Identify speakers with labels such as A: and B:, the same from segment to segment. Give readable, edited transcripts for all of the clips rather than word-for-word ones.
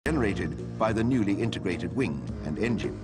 A: generated by the newly integrated wing and engine.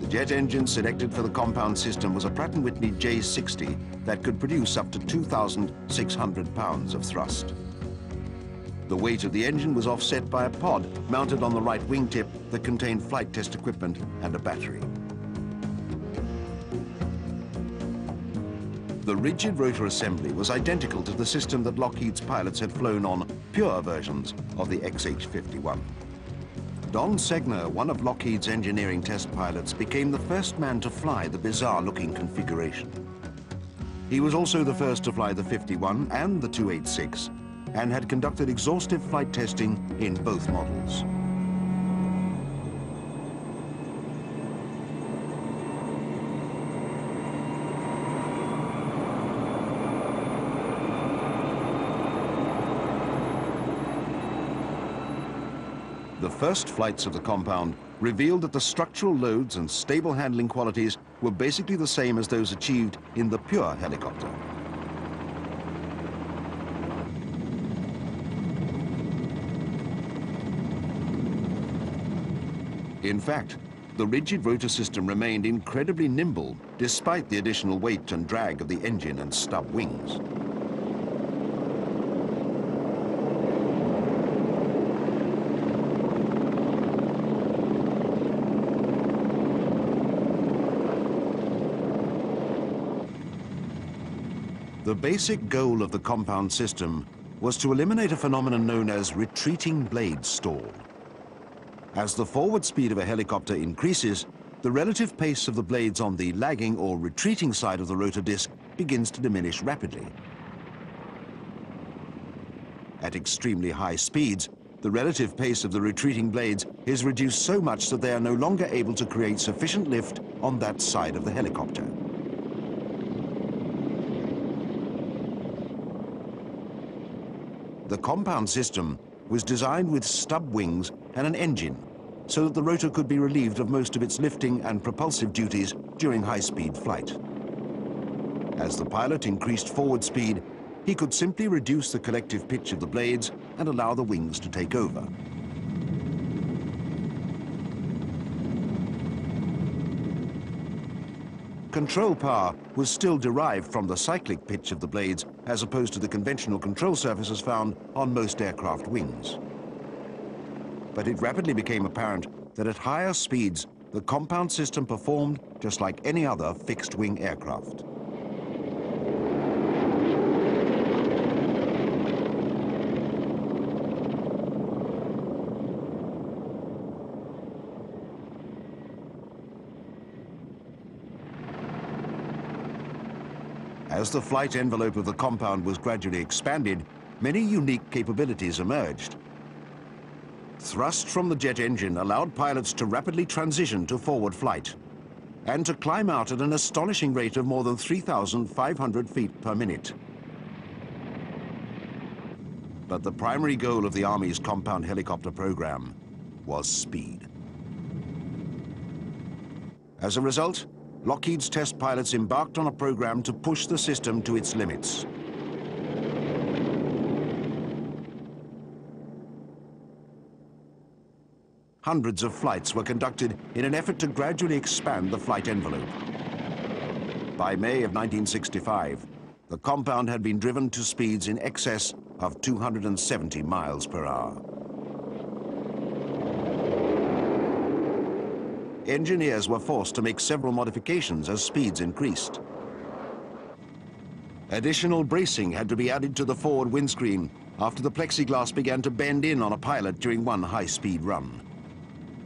A: The jet engine selected for the compound system was a Pratt & Whitney J60 that could produce up to 2,600 pounds of thrust. The weight of the engine was offset by a pod mounted on the right wingtip that contained flight test equipment and a battery. The rigid rotor assembly was identical to the system that Lockheed's pilots had flown on pure versions of the XH-51. Don Segner, one of Lockheed's engineering test pilots, became the first man to fly the bizarre-looking configuration. He was also the first to fly the 51 and the 286, and had conducted exhaustive flight testing in both models. The first flights of the compound revealed that the structural loads and stable handling qualities were basically the same as those achieved in the pure helicopter. In fact, the rigid rotor system remained incredibly nimble despite the additional weight and drag of the engine and stub wings. The basic goal of the compound system was to eliminate a phenomenon known as retreating blade stall. As the forward speed of a helicopter increases, the relative pace of the blades on the lagging or retreating side of the rotor disc begins to diminish rapidly. At extremely high speeds, the relative pace of the retreating blades is reduced so much that they are no longer able to create sufficient lift on that side of the helicopter. The compound system was designed with stub wings and an engine so that the rotor could be relieved of most of its lifting and propulsive duties during high-speed flight. As the pilot increased forward speed, he could simply reduce the collective pitch of the blades and allow the wings to take over. Control power was still derived from the cyclic pitch of the blades as opposed to the conventional control surfaces found on most aircraft wings. But it rapidly became apparent that at higher speeds, the compound system performed just like any other fixed-wing aircraft. As the flight envelope of the compound was gradually expanded, many unique capabilities emerged. Thrust from the jet engine allowed pilots to rapidly transition to forward flight and to climb out at an astonishing rate of more than 3,500 feet per minute. But the primary goal of the Army's compound helicopter program was speed. As a result, Lockheed's test pilots embarked on a program to push the system to its limits. Hundreds of flights were conducted in an effort to gradually expand the flight envelope. By May of 1965, the compound had been driven to speeds in excess of 270 miles per hour. Engineers were forced to make several modifications as speeds increased. Additional bracing had to be added to the forward windscreen after the plexiglass began to bend in on a pilot during one high-speed run.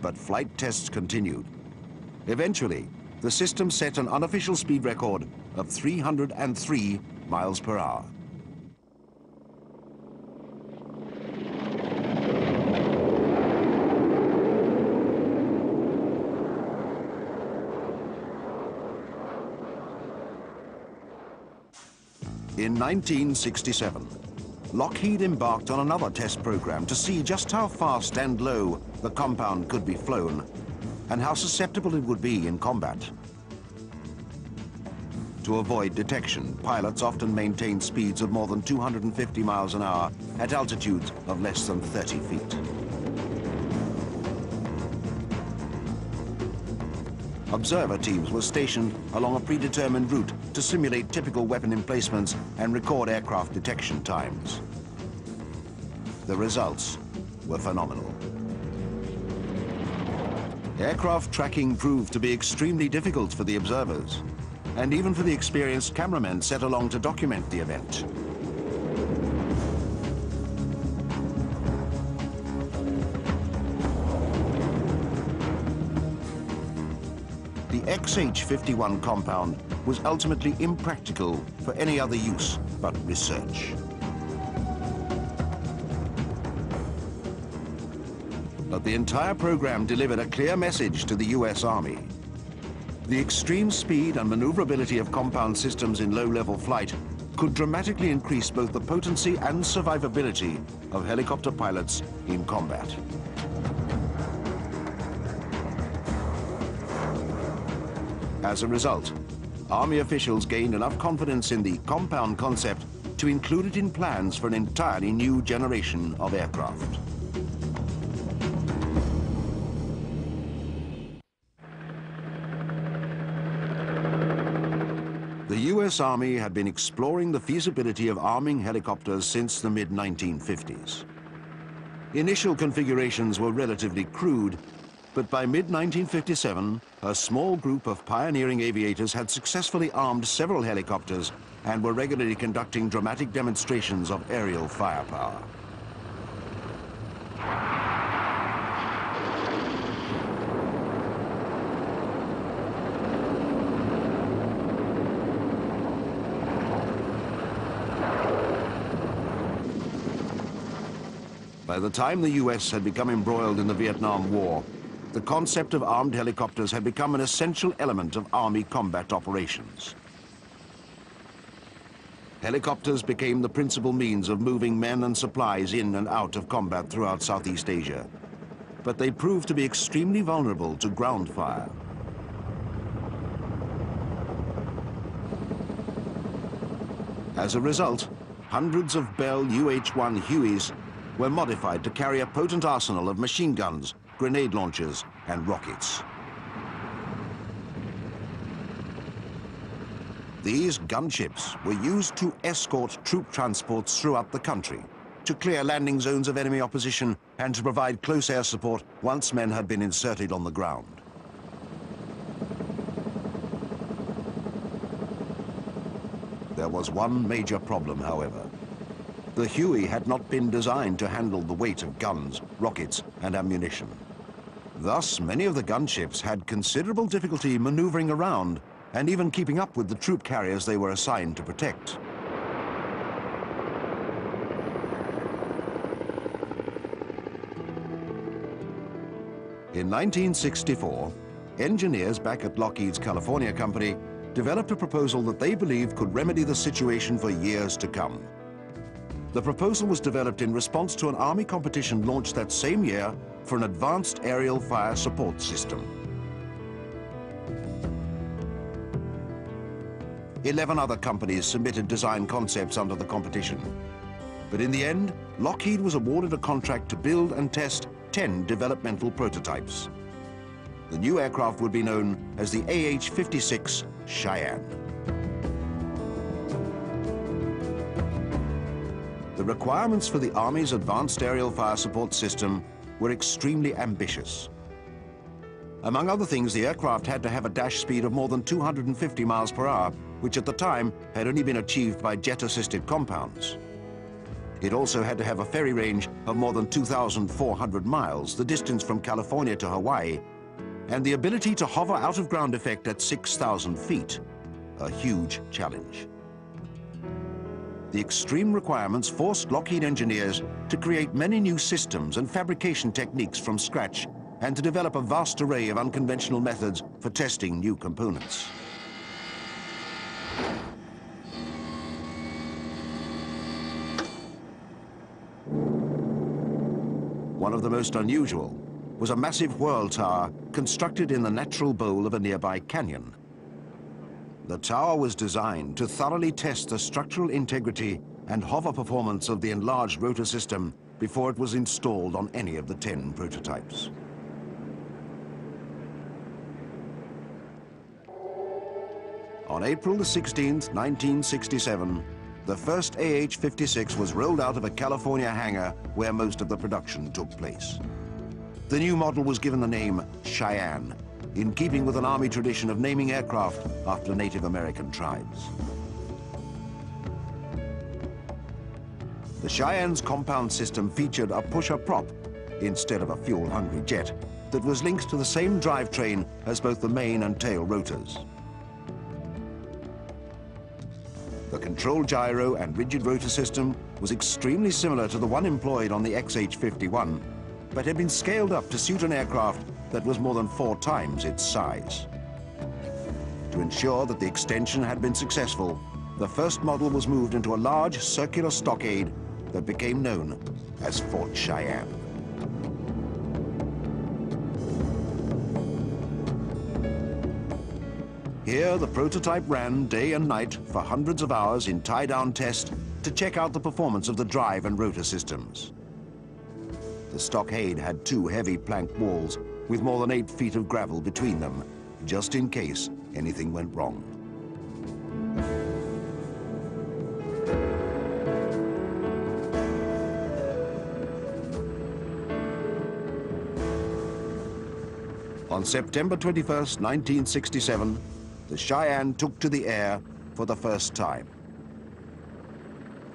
A: But flight tests continued. Eventually, the system set an unofficial speed record of 303 miles per hour. In 1967, Lockheed embarked on another test program to see just how fast and low the compound could be flown and how susceptible it would be in combat. To avoid detection, pilots often maintained speeds of more than 250 miles an hour at altitudes of less than 30 feet. Observer teams were stationed along a predetermined route to simulate typical weapon emplacements and record aircraft detection times. The results were phenomenal. Aircraft tracking proved to be extremely difficult for the observers, and even for the experienced cameramen set along to document the event. The XH-51 compound was ultimately impractical for any other use but research. But the entire program delivered a clear message to the US Army. The extreme speed and maneuverability of compound systems in low-level flight could dramatically increase both the potency and survivability of helicopter pilots in combat. As a result, Army officials gained enough confidence in the compound concept to include it in plans for an entirely new generation of aircraft. The US Army had been exploring the feasibility of arming helicopters since the mid-1950s. Initial configurations were relatively crude, but by mid-1957, a small group of pioneering aviators had successfully armed several helicopters and were regularly conducting dramatic demonstrations of aerial firepower. By the time the US had become embroiled in the Vietnam War, the concept of armed helicopters had become an essential element of Army combat operations. Helicopters became the principal means of moving men and supplies in and out of combat throughout Southeast Asia, but they proved to be extremely vulnerable to ground fire. As a result, hundreds of Bell UH-1 Hueys were modified to carry a potent arsenal of machine guns, grenade launchers, and rockets. These gunships were used to escort troop transports throughout the country, to clear landing zones of enemy opposition, and to provide close air support once men had been inserted on the ground. There was one major problem, however. The Huey had not been designed to handle the weight of guns, rockets, and ammunition. Thus, many of the gunships had considerable difficulty maneuvering around and even keeping up with the troop carriers they were assigned to protect. In 1964, engineers back at Lockheed's California company developed a proposal that they believed could remedy the situation for years to come. The proposal was developed in response to an Army competition launched that same year for an advanced aerial fire support system. 11 other companies submitted design concepts under the competition. But in the end, Lockheed was awarded a contract to build and test 10 developmental prototypes. The new aircraft would be known as the AH-56 Cheyenne. The requirements for the Army's advanced aerial fire support system were extremely ambitious. Among other things, the aircraft had to have a dash speed of more than 250 miles per hour, which at the time had only been achieved by jet-assisted compounds. It also had to have a ferry range of more than 2,400 miles, the distance from California to Hawaii, and the ability to hover out of ground effect at 6,000 feet, a huge challenge. The extreme requirements forced Lockheed engineers to create many new systems and fabrication techniques from scratch and to develop a vast array of unconventional methods for testing new components. One of the most unusual was a massive whirl tower constructed in the natural bowl of a nearby canyon. The tower was designed to thoroughly test the structural integrity and hover performance of the enlarged rotor system before it was installed on any of the 10 prototypes. On April the 16th, 1967, the first AH-56 was rolled out of a California hangar where most of the production took place. The new model was given the name Cheyenne, in keeping with an Army tradition of naming aircraft after Native American tribes. The Cheyenne's compound system featured a pusher prop instead of a fuel-hungry jet that was linked to the same drivetrain as both the main and tail rotors. The control gyro and rigid rotor system was extremely similar to the one employed on the XH-51, but had been scaled up to suit an aircraft that was more than 4 times its size. To ensure that the extension had been successful, the first model was moved into a large circular stockade that became known as Fort Cheyenne. Here, the prototype ran day and night for hundreds of hours in tie-down test to check out the performance of the drive and rotor systems. The stockade had 2 heavy plank walls with more than 8 feet of gravel between them, just in case anything went wrong. On September 21st, 1967, the Cheyenne took to the air for the first time.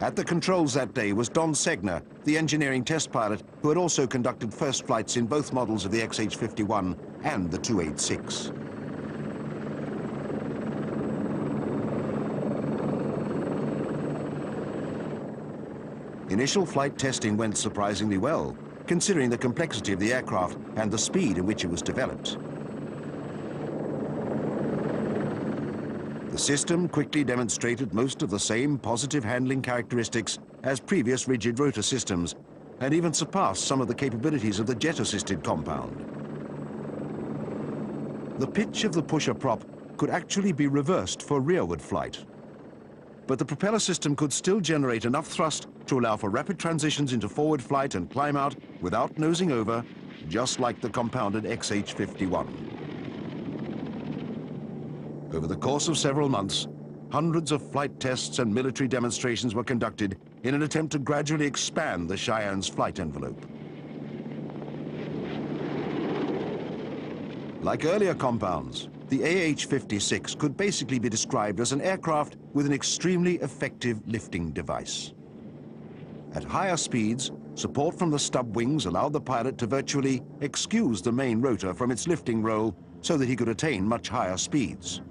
A: At the controls that day was Don Segner, the engineering test pilot who had also conducted first flights in both models of the XH-51 and the 286. Initial flight testing went surprisingly well, considering the complexity of the aircraft and the speed in which it was developed. The system quickly demonstrated most of the same positive handling characteristics as previous rigid rotor systems, and even surpassed some of the capabilities of the jet-assisted compound. The pitch of the pusher prop could actually be reversed for rearward flight, but the propeller system could still generate enough thrust to allow for rapid transitions into forward flight and climb out without nosing over, just like the compounded XH-51. Over the course of several months, hundreds of flight tests and military demonstrations were conducted in an attempt to gradually expand the Cheyenne's flight envelope. Like earlier compounds, the AH-56 could basically be described as an aircraft with an extremely effective lifting device. At higher speeds, support from the stub wings allowed the pilot to virtually excuse the main rotor from its lifting role so that he could attain much higher speeds.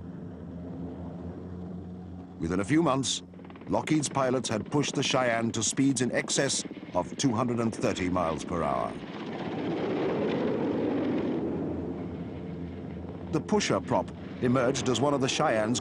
A: Within a few months, Lockheed's pilots had pushed the Cheyenne to speeds in excess of 230 miles per hour. The pusher prop emerged as one of the Cheyenne's